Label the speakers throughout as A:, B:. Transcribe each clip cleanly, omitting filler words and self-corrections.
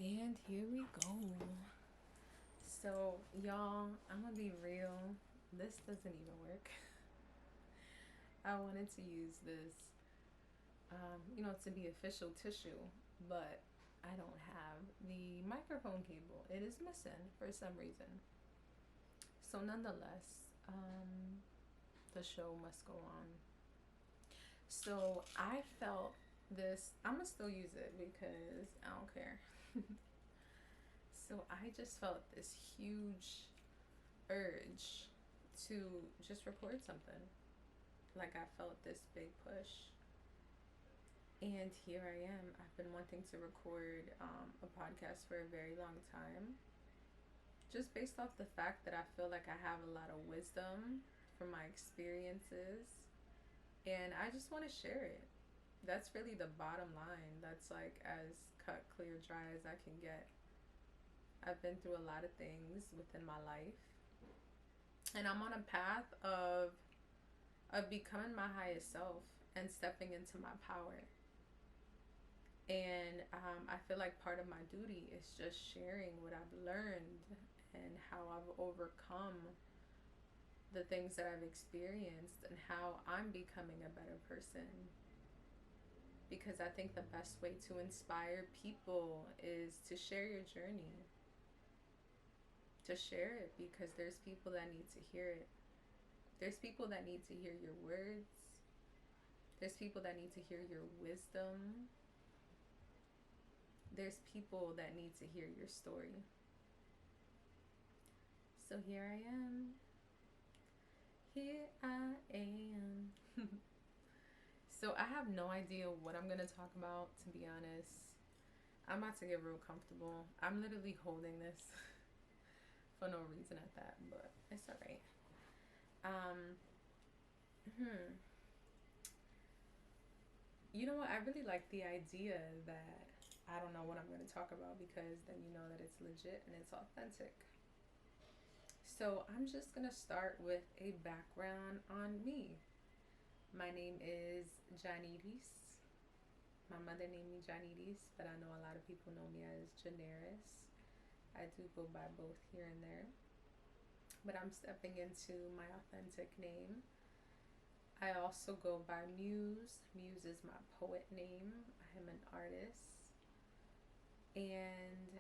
A: And here we go. So, y'all, I'm gonna be real. This doesn't even work. I wanted to use this, to be official tissue, but I don't have the microphone cable. It is missing for some reason. So, nonetheless, the show must go on. So, I felt this. I'm gonna still use it because I don't care. So, I just felt this huge urge to just record something. Like I felt this big push. And here I am. I've been wanting to record a podcast for a very long time. Just based off the fact that I feel like I have a lot of wisdom from my experiences. And I just want to share it. That's really the bottom line. That's like as cut, clear, dry as I can get. I've been through a lot of things within my life. And I'm on a path of becoming my highest self and stepping into my power. And I feel like part of my duty is just sharing what I've learned and how I've overcome the things that I've experienced and how I'm becoming a better person. Because I think the best way to inspire people is to share your journey, to share it because there's people that need to hear it. There's people that need to hear your words. There's people that need to hear your wisdom. There's people that need to hear your story. So here I am. Here I am. So I have no idea what I'm going to talk about, to be honest. I'm about to get real comfortable. I'm literally holding this for no reason at that, but it's alright. Um, hmm. You know what? I really like the idea that I don't know what I'm going to talk about because then you know that it's legit and it's authentic. So I'm just going to start with a background on me. My name is Janides. My mother named me Janides, but I know a lot of people know me as Janaris. I do go by both here and there. But I'm stepping into my authentic name. I also go by Muse. Muse is my poet name. I am an artist. And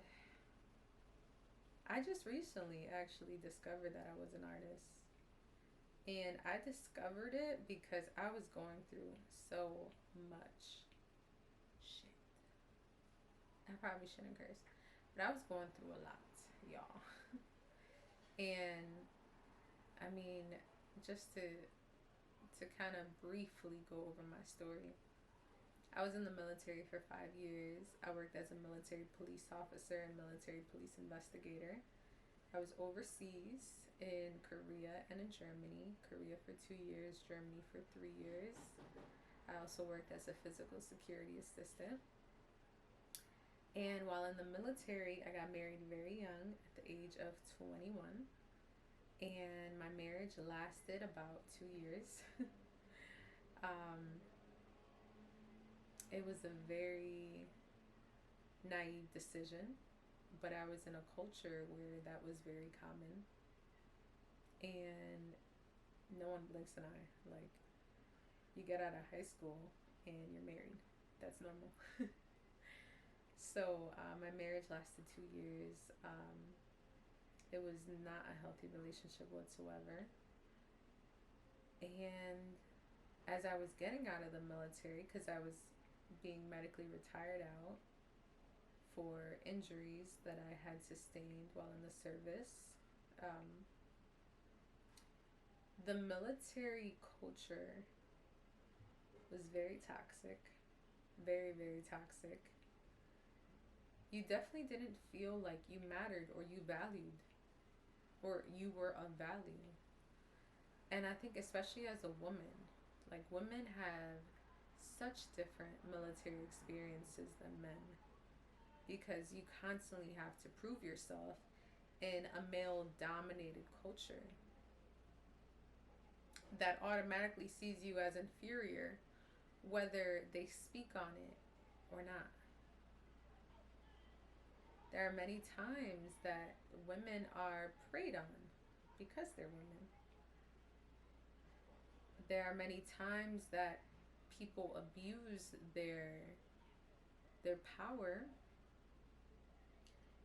A: I just recently actually discovered that I was an artist. And I discovered it because I was going through so much shit. I probably shouldn't curse, but I was going through a lot, y'all. And I mean, just to kind of briefly go over my story. I was in the military for 5 years. I worked as a military police officer and military police investigator. I was overseas in Korea and in Germany. Korea for 2 years, Germany for 3 years. I also worked as a physical security assistant. And while in the military, I got married very young at the age of 21. And my marriage lasted about 2 years. um, it was a very naive decision, but I was in a culture where that was very common. And no one blinks an eye. Like, you get out of high school and you're married. That's normal. So my marriage lasted 2 years. It was not a healthy relationship whatsoever. And as I was getting out of the military, because I was being medically retired out for injuries that I had sustained while in the service, um, the military culture was very toxic. Very, very toxic. You definitely didn't feel like you mattered or you valued or you were of value. And I think, especially as a woman, like women have such different military experiences than men because you constantly have to prove yourself in a male dominated culture that automatically sees you as inferior, whether they speak on it or not. There are many times that women are preyed on because they're women. There are many times that people abuse their power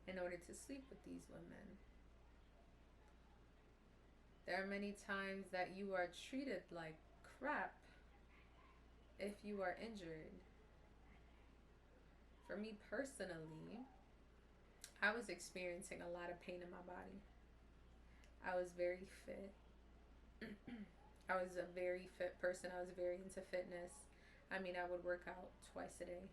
A: in order to sleep with these women. There are many times that you are treated like crap if you are injured. For me personally, I was experiencing a lot of pain in my body. I was very fit. I was a very fit person. I was very into fitness. I mean, I would work out twice a day.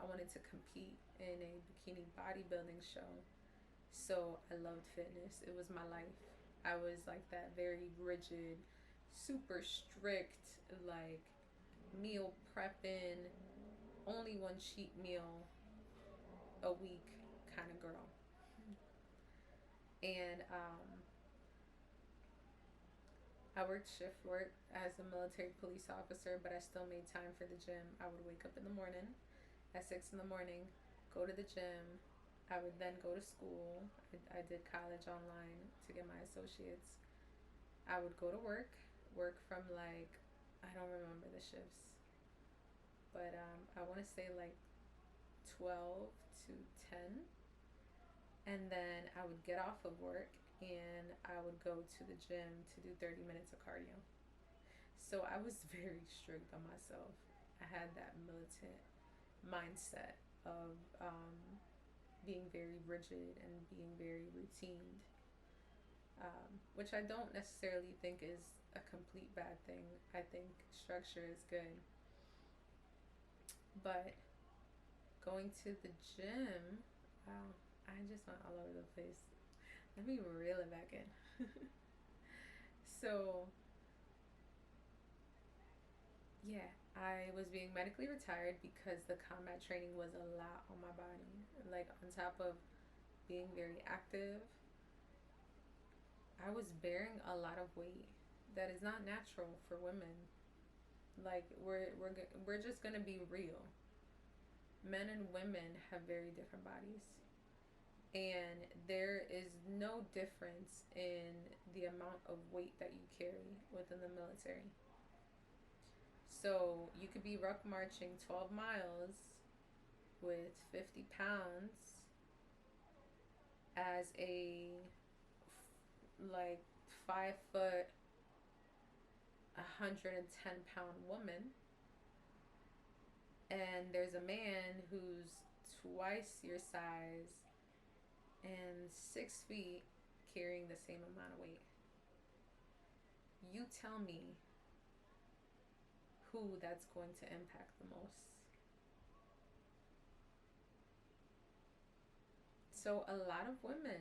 A: I wanted to compete in a bikini bodybuilding show. So I loved fitness. It was my life. I was like that very rigid, super strict, like meal prepping, only one cheat meal a week kind of girl. And I worked shift work as a military police officer, but I still made time for the gym. I would wake up in the morning at 6 in the morning, go to the gym. I would then go to school. I did college online to get my associates. I would go to work from like, I don't remember the shifts, but I want to say like 12 to 10. And then I would get off of work and I would go to the gym to do 30 minutes of cardio. So I was very strict on myself. I had that militant mindset of being very rigid and being very routined, which I don't necessarily think is a complete bad thing. I think structure is good. But going to the gym, wow, I just went all over the place. Let me reel it back in. So, yeah, I was being medically retired because the combat training was a lot on my body. Like, on top of being very active, I was bearing a lot of weight that is not natural for women. Like, we're just gonna be real. Men and women have very different bodies, and there is no difference in the amount of weight that you carry within the military. So you could be ruck marching 12 miles with 50 pounds as a like 5 foot, 110 pound woman, and there's a man who's twice your size and 6 feet carrying the same amount of weight. You tell me who that's going to impact the most. So, a lot of women,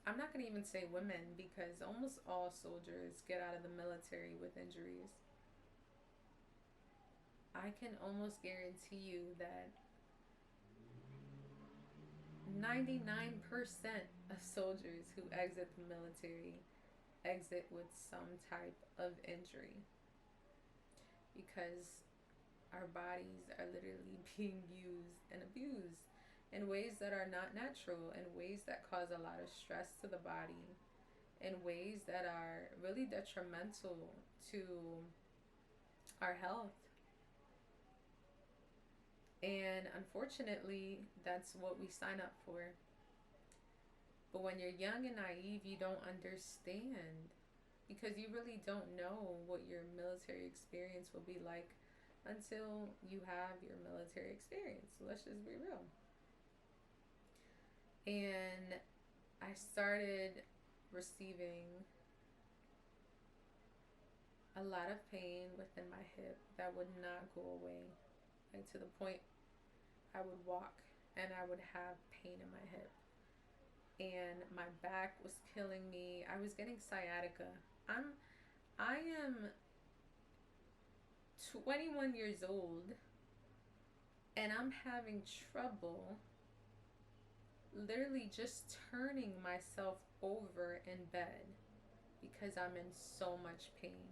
A: I'm not going to even say women because almost all soldiers get out of the military with injuries. I can almost guarantee you that 99% of soldiers who exit the military exit with some type of injury because our bodies are literally being used and abused in ways that are not natural, in ways that cause a lot of stress to the body, in ways that are really detrimental to our health. And unfortunately, that's what we sign up for. But when you're young and naive, you don't understand because you really don't know what your military experience will be like until you have your military experience. So let's just be real. And I started receiving a lot of pain within my hip that would not go away. Like to the point I would walk and I would have pain in my hip. And my back was killing me. I was getting sciatica. I am 21 years old and I'm having trouble literally just turning myself over in bed because I'm in so much pain.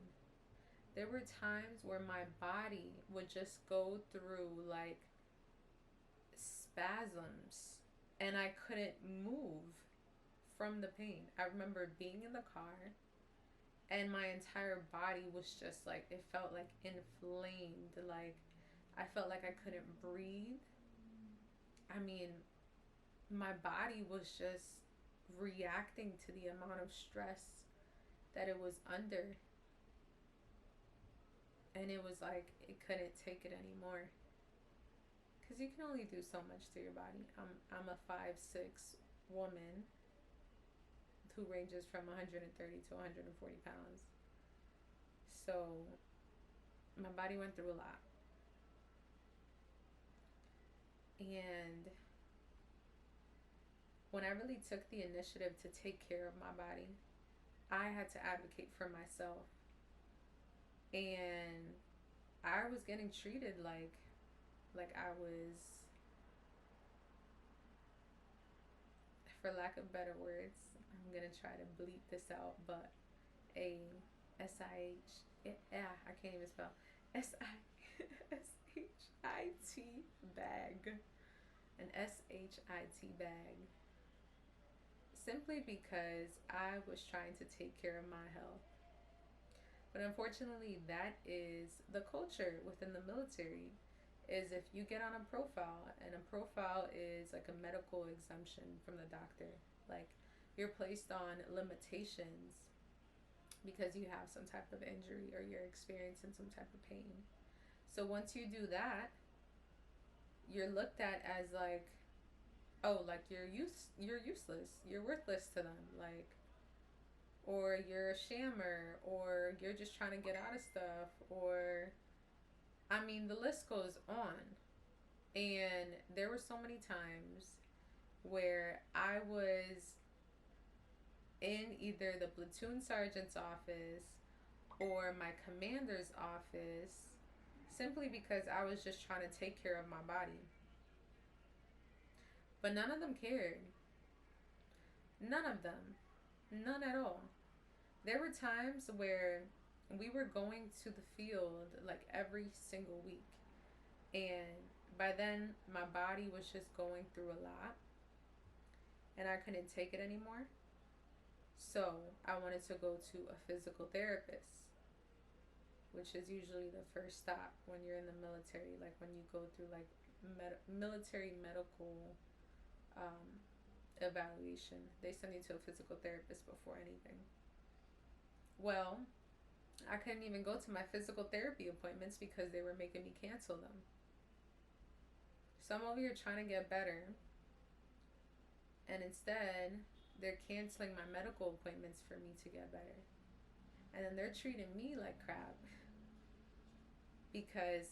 A: There were times where my body would just go through like spasms and I couldn't move from the pain. I remember being in the car and my entire body was just like, it felt like inflamed. Like, I felt like I couldn't breathe. I mean, my body was just reacting to the amount of stress that it was under. And it was like, it couldn't take it anymore. Because you can only do so much to your body. I'm a 5'6" woman who ranges from 130 to 140 pounds. So my body went through a lot. And when I really took the initiative to take care of my body, I had to advocate for myself. And I was getting treated like I was, for lack of better words, I'm gonna try to bleep this out, but a SIH, yeah, I can't even spell, SISHIT bag, an SHIT bag, simply because I was trying to take care of my health. But unfortunately, that is the culture within the military. Is if you get on a profile, and a profile is like a medical exemption from the doctor, like you're placed on limitations because you have some type of injury or you're experiencing some type of pain. So once you do that, you're looked at as like, oh, like you're useless, you're worthless to them, like, or you're a shammer, or you're just trying to get out of stuff, or I mean, the list goes on. And there were so many times where I was in either the platoon sergeant's office or my commander's office simply because I was just trying to take care of my body. But none of them cared. None of them. None at all. There were times where we were going to the field like every single week. And by then, my body was just going through a lot. And I couldn't take it anymore. So I wanted to go to a physical therapist, which is usually the first stop when you're in the military. Like when you go through like military medical evaluation, they send you to a physical therapist before anything. Well, I couldn't even go to my physical therapy appointments because they were making me cancel them. So I'm over here trying to get better, and instead they're canceling my medical appointments for me to get better. And then they're treating me like crap because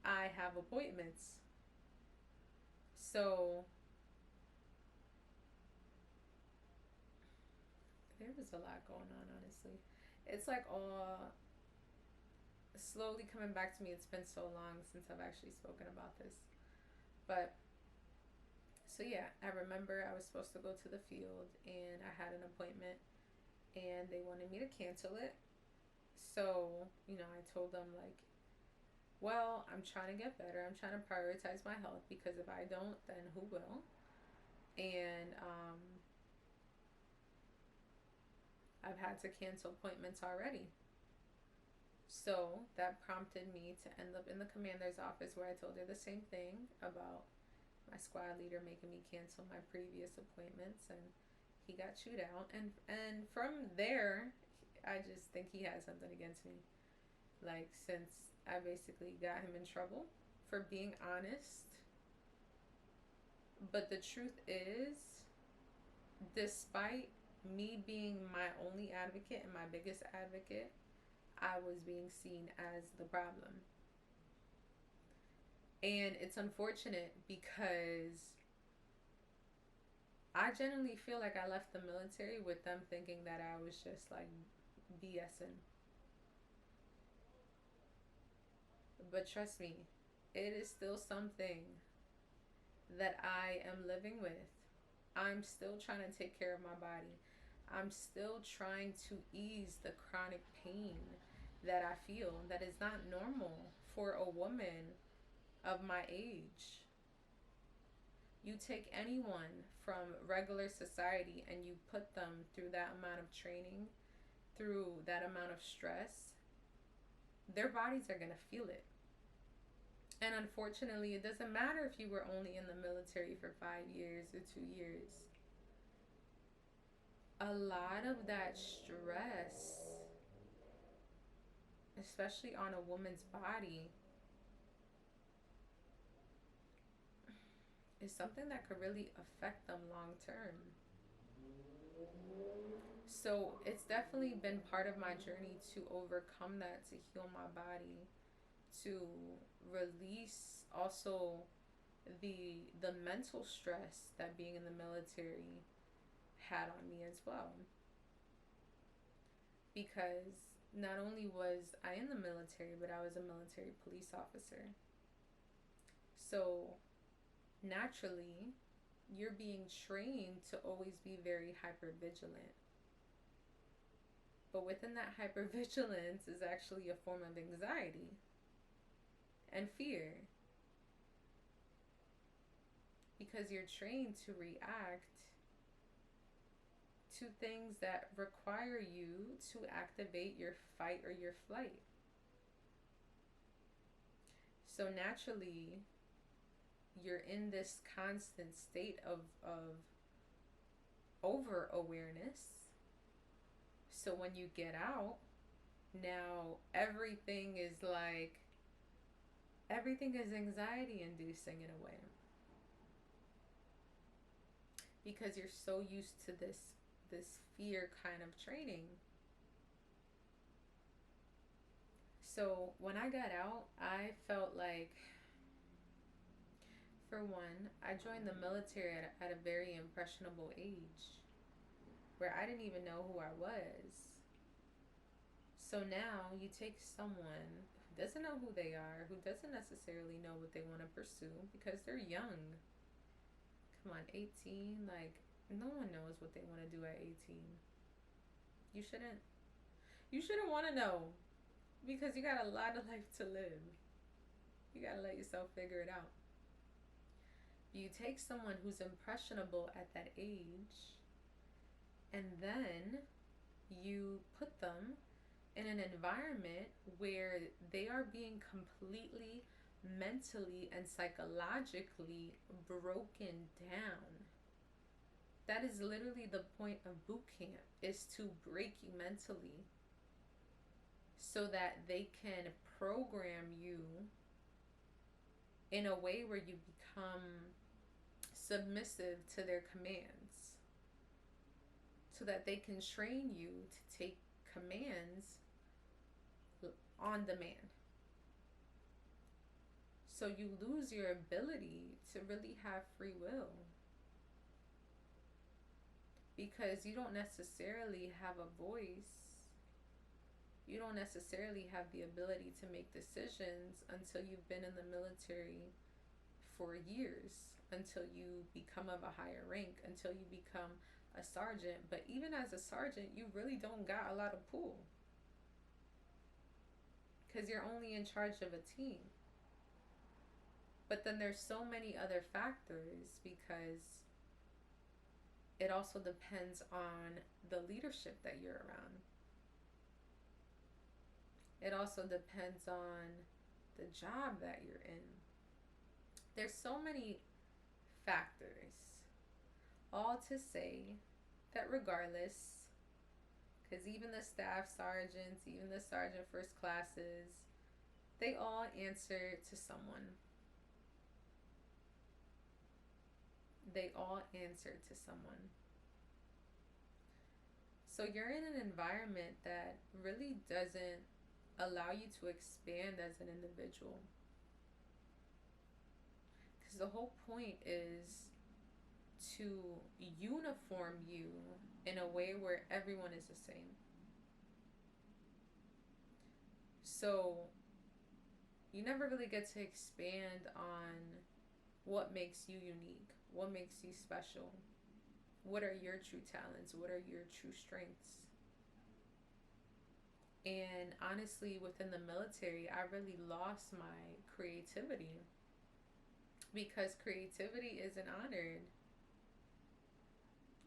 A: I have appointments. So there was a lot going on, honestly. It's like all slowly coming back to me. It's been so long since I've actually spoken about this. But so yeah, I remember I was supposed to go to the field and I had an appointment and they wanted me to cancel it. So, I told them like, well, I'm trying to get better. I'm trying to prioritize my health because if I don't, then who will? And I've had to cancel appointments already. So that prompted me to end up in the commander's office where I told her the same thing about my squad leader making me cancel my previous appointments, and he got chewed out. And from there, I just think he has something against me. Like, since I basically got him in trouble for being honest. But the truth is, despite me being my only advocate and my biggest advocate, I was being seen as the problem. And it's unfortunate because I genuinely feel like I left the military with them thinking that I was just like BSing. But trust me, it is still something that I am living with. I'm still trying to take care of my body. I'm still trying to ease the chronic pain that I feel that is not normal for a woman of my age. You take anyone from regular society and you put them through that amount of training, through that amount of stress, their bodies are going to feel it. And unfortunately, it doesn't matter if you were only in the military for 5 years or 2 years. A lot of that stress, especially on a woman's body, is something that could really affect them long term. So it's definitely been part of my journey to overcome that, to heal my body, to release also the mental stress that being in the military had on me as well. Because not only was I in the military, but I was a military police officer. So naturally, you're being trained to always be very hyper vigilant. But within that hypervigilance is actually a form of anxiety and fear, because you're trained to react to things that require you to activate your fight or your flight. So naturally, you're in this constant state of over awareness. So when you get out, now everything is anxiety inducing in a way, because you're so used to this fear kind of training. So when I got out, I felt like, for one, I joined the military at a very impressionable age where I didn't even know who I was. So now you take someone who doesn't know who they are, who doesn't necessarily know what they want to pursue because they're young. Come on, 18, like no one knows what they want to do at 18. You shouldn't want to know, because you got a lot of life to live. You got to let yourself figure it out. You take someone who's impressionable at that age, and then you put them in an environment where they are being completely mentally and psychologically broken down. That is literally the point of boot camp, is to break you mentally so that they can program you in a way where you become submissive to their commands, so that they can train you to take commands on demand. So you lose your ability to really have free will, because you don't necessarily have a voice. You don't necessarily have the ability to make decisions until you've been in the military for years, until you become of a higher rank, until you become a sergeant. But even as a sergeant, you really don't got a lot of pull, because you're only in charge of a team. But then there's so many other factors, because it also depends on the leadership that you're around. It also depends on the job that you're in. There's so many factors, all to say that regardless, because even the staff sergeants, even the sergeant first classes, they all answer to someone. They all answer to someone. So you're in an environment that really doesn't allow you to expand as an individual, because the whole point is to uniform you in a way where everyone is the same. So you never really get to expand on what makes you unique, what makes you special, what are your true talents, what are your true strengths. And honestly, within the military, I really lost my creativity. because creativity isn't honored.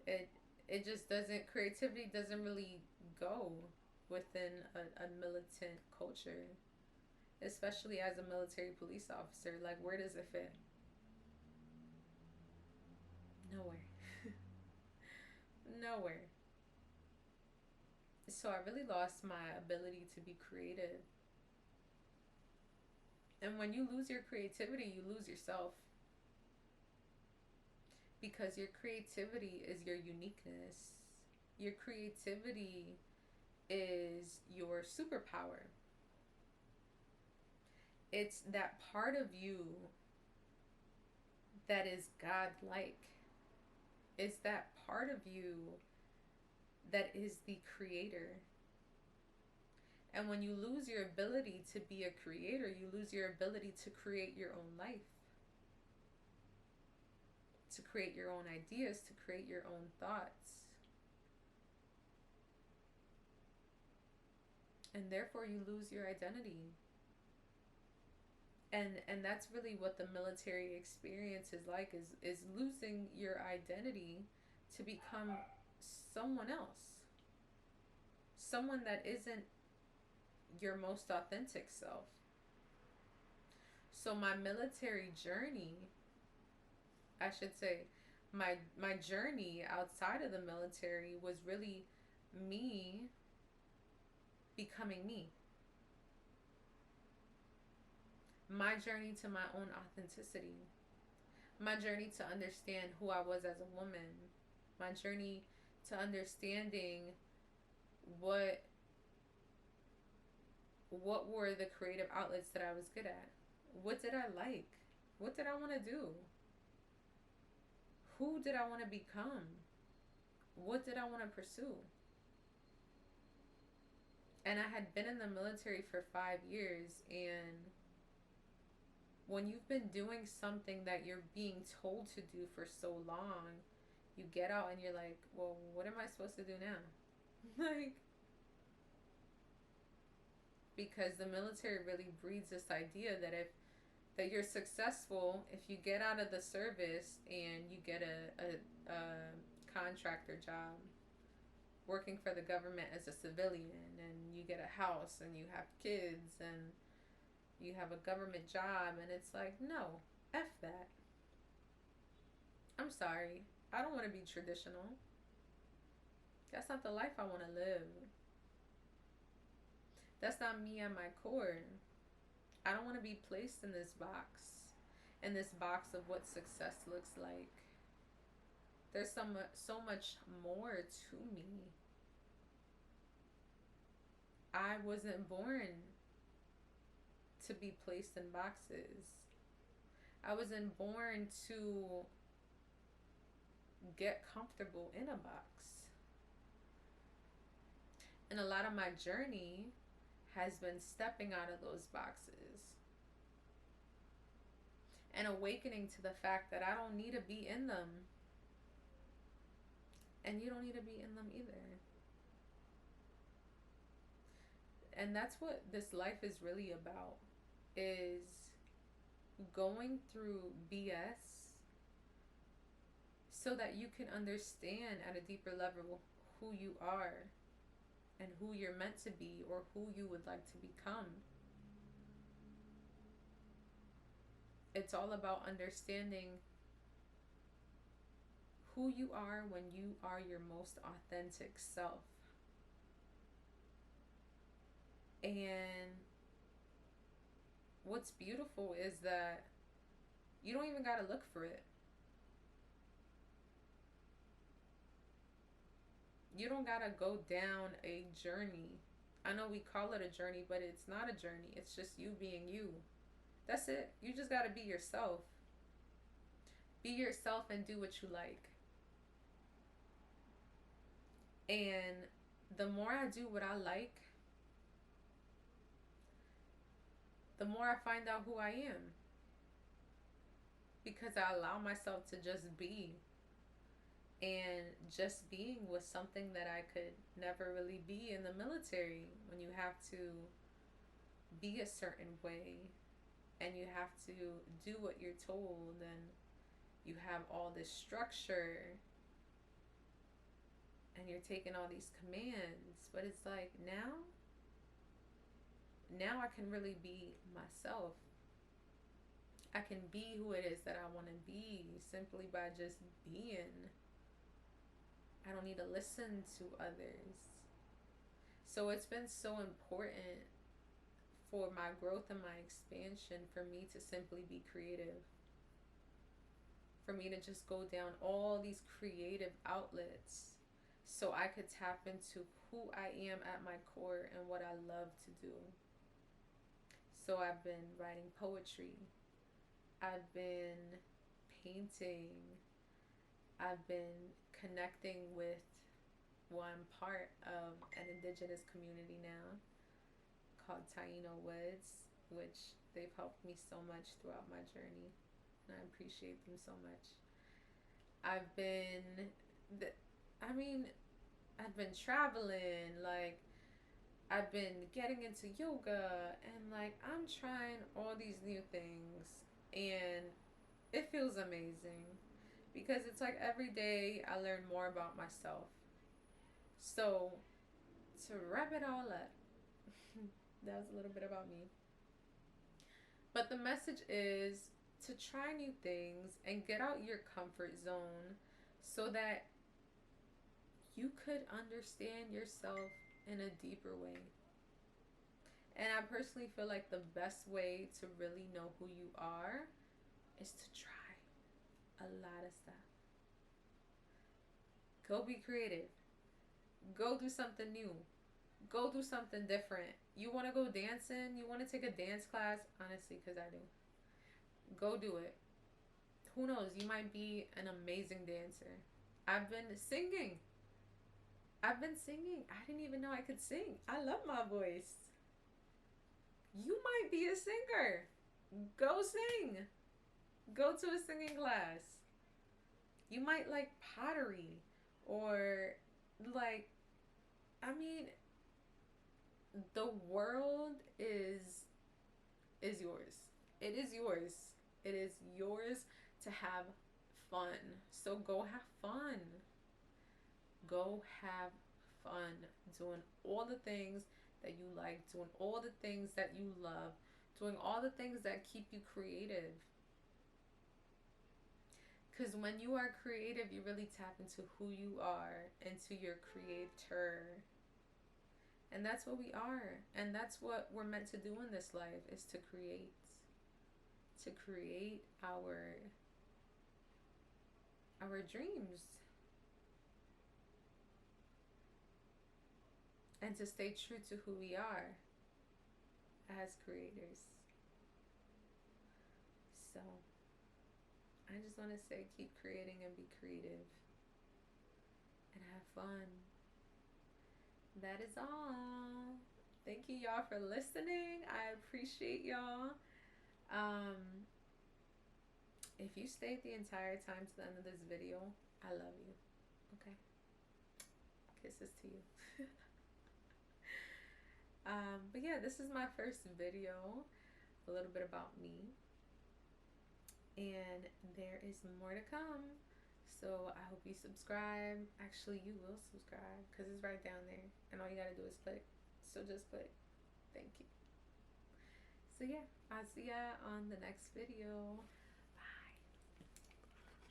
A: It it just doesn't, creativity doesn't really go within a militant culture, especially as a military police officer. Like, where does it fit? Nowhere. Nowhere. So I really lost my ability to be creative. And when you lose your creativity, you lose yourself, because your creativity is your uniqueness. Your creativity is your superpower. It's that part of you that is godlike. It's that part of you that is the creator. And when you lose your ability to be a creator, you lose your ability to create your own life, to create your own ideas, to create your own thoughts. And therefore you lose your identity. And that's really what the military experience is like, is losing your identity to become someone else. Someone that isn't your most authentic self. So my military journey, I should say, my journey outside of the military was really me becoming me. My journey to my own authenticity. My journey to understand who I was as a woman. My journey to understanding what what were the creative outlets that I was good at. What did I like? What did I want to do? Who did I want to become? What did I want to pursue? And I had been in the military for 5 years, and when you've been doing something that you're being told to do for so long, you get out and you're like, well, what am I supposed to do now? Like, because the military really breeds this idea that if that you're successful if you get out of the service and you get a contractor job working for the government as a civilian, and you get a house and you have kids and you have a government job, and it's like, no, F that. I'm sorry. I don't want to be traditional. That's not the life I want to live. That's not me at my core. I don't want to be placed in this box of what success looks like. There's so much more to me. I wasn't born to be placed in boxes. I wasn't born to get comfortable in a box. And a lot of my journey has been stepping out of those boxes and awakening to the fact that I don't need to be in them, and you don't need to be in them either. And that's what this life is really about, is going through BS so that you can understand at a deeper level who you are and who you're meant to be, or who you would like to become. It's all about understanding who you are when you are your most authentic self. And what's beautiful is that you don't even gotta look for it. You don't gotta go down a journey. I know we call it a journey, but it's not a journey. It's just you being you. That's it. You just gotta be yourself. Be yourself and do what you like. And the more I do what I like, the more I find out who I am. Because I allow myself to just be. And just being was something that I could never really be in the military, when you have to be a certain way and you have to do what you're told, and you have all this structure, and you're taking all these commands. But it's like, now I can really be myself. I can be who it is that I want to be simply by just being. I don't need to listen to others. So it's been so important for my growth and my expansion for me to simply be creative. For me to just go down all these creative outlets so I could tap into who I am at my core and what I love to do. So I've been writing poetry. I've been painting. I've been connecting with, well, I'm part of an indigenous community now called Taino Woods, which they've helped me so much throughout my journey, and I appreciate them so much. I've been, I mean, I've been traveling, like, I've been getting into yoga, and like, I'm trying all these new things, and it feels amazing because it's like every day I learn more about myself. So, to wrap it all up, that was a little bit about me. But the message is to try new things and get out your comfort zone so that you could understand yourself in a deeper way. And I personally feel like the best way to really know who you are is to try a lot of stuff. Go be creative. Go do something new. Go do something different. You want to go dancing? You want to take a dance class? Honestly, because I do. Go do it. Who knows? You might be an amazing dancer. I've been singing. I didn't even know I could sing. I love my voice. You might be a singer. Go sing. Go to a singing class. You might like pottery or like, I mean, the world is yours. It is yours. It is yours to have fun. So go have fun. Go have fun doing all the things that you like, doing all the things that you love, doing all the things that keep you creative. Because when you are creative, you really tap into who you are, into your creator. And that's what we are. And that's what we're meant to do in this life, is to create. To create our dreams. And to stay true to who we are as creators. So, I just want to say, keep creating and be creative. And have fun. That is all. Thank you, y'all, for listening. I appreciate y'all. If you stayed the entire time to the end of this video, I love you. Okay? Kisses to you. But yeah, this is my first video, a little bit about me, and there is more to come. So I hope you subscribe. Actually, you will subscribe because it's right down there, and all you gotta do is click. So just click. Thank you. So yeah, I'll see ya on the next video.